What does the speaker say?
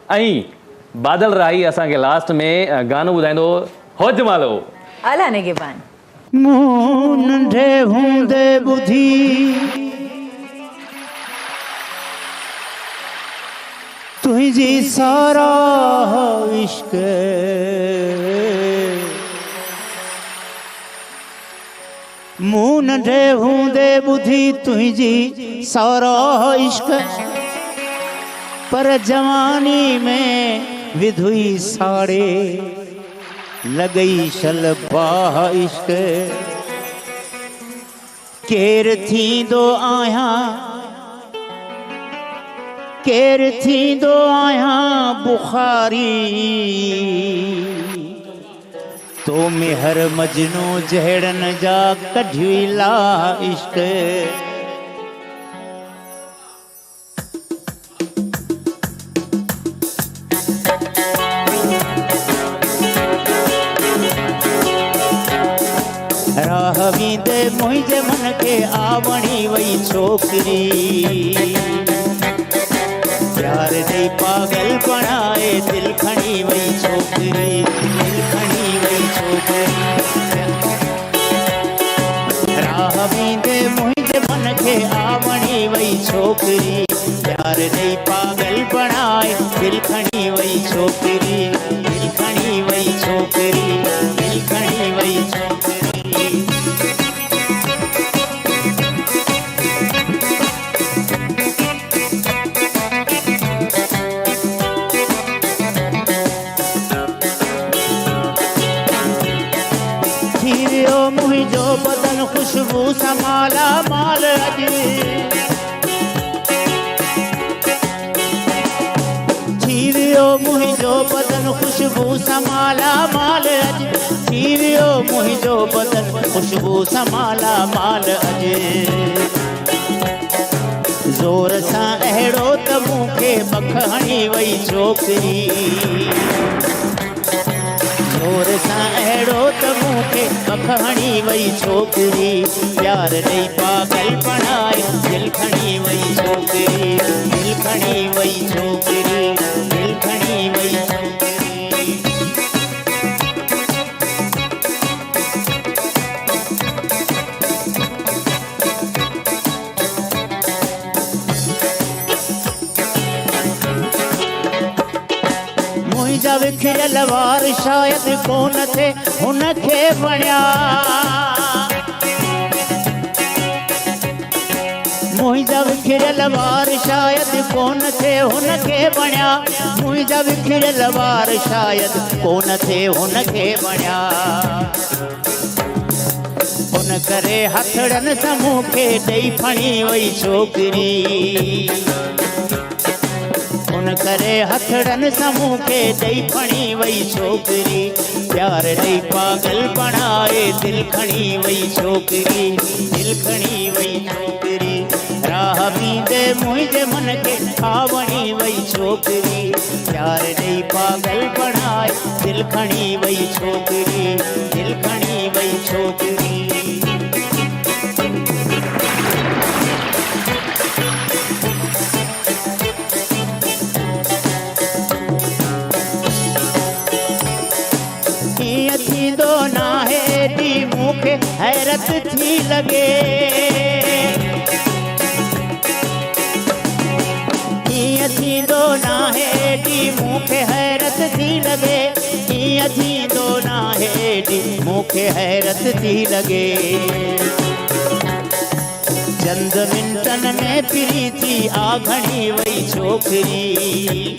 ऐं बादल राही असांखे लास्ट में गानो ॿुधाईंदो होजमालो। आला निगहबान। मूं नंढे हूंदे ॿुधी तुंहिंजी सारा इश्क, मूं नंढे हूंदे ॿुधी तुंहिंजी सारा इश्क, पर जवानी में विधुई साड़े लगई शल बाह इश्क। केर थींदो आहियां, केर थींदो आहियां बुखारी, तो मेहर मजनू जहड़न जा कढी ला इश्क। राह वींदे मुंहिंजे मन खे आवणी वई छोकिरी, प्यार ॾेई पागल बणाए दिल खणी वई छोकिरी, दिल खणी वई छोकिरी। राह वींदे मुंहिंजे मन खे आवणी वई छोकिरी, प्यार ॾेई पागल बणाए दिल खणी वई छोकिरी, दिल खणी वई छोकिरी, दिल खणी वई छोकिरी। मुझो बदन खुशबू समाला माल अज, थीवियो मुझो बदन खुशबू समाला माल अज, थीवियो मुझो बदन खुशबू समाला माल अज। ज़ोर सां अहिड़ो त मूंखे बख हणी वई छोकिरी, ज़ोर सां अहिड़ो त मूंखे बख हणी वई छोकिरी, प्यार ॾेई पागल बणाए दिल खणी वई छोकिरी, दिल खणी वई छोकिरी, दिल खणी वई छोकिरी। मुंहिंजा विखिरियल वार शायदि कोन थे हुनखे वणिया, मुंहिंजा विखिरियल वार शायदि कोन थे हुनखे वणिया, मुंहिंजा विखिरियल वार शायदि कोन थे हुनखे वणिया। हुन करे हथड़नि सां मूंखे ॾेई खणी वई छोकिरी, हुन करे हथड़नि सां मूंखे ॾेई खणी वई छोकिरी, प्यार ॾेई पागल बणाए दिल खणी वई छोकिरी, दिल खणी वई छोकिरी। राह वींदे मुंहिंजे मन खे आवणी वई छोकिरी, प्यार ॾेई पागल बणाए दिल खणी वई छोकिरी, दिल खणी वई छोकिरी। थींदो नाहे ॾी मूंखे हैरत थी लॻे, हीअं थींदो नाहे ॾी मूंखे हैरत थी लॻे, हीअं थींदो नाहे ॾी मूंखे हैरत थी लॻे। चंद मिंटनि में फिरी थी आ घणी वई छोकिरी,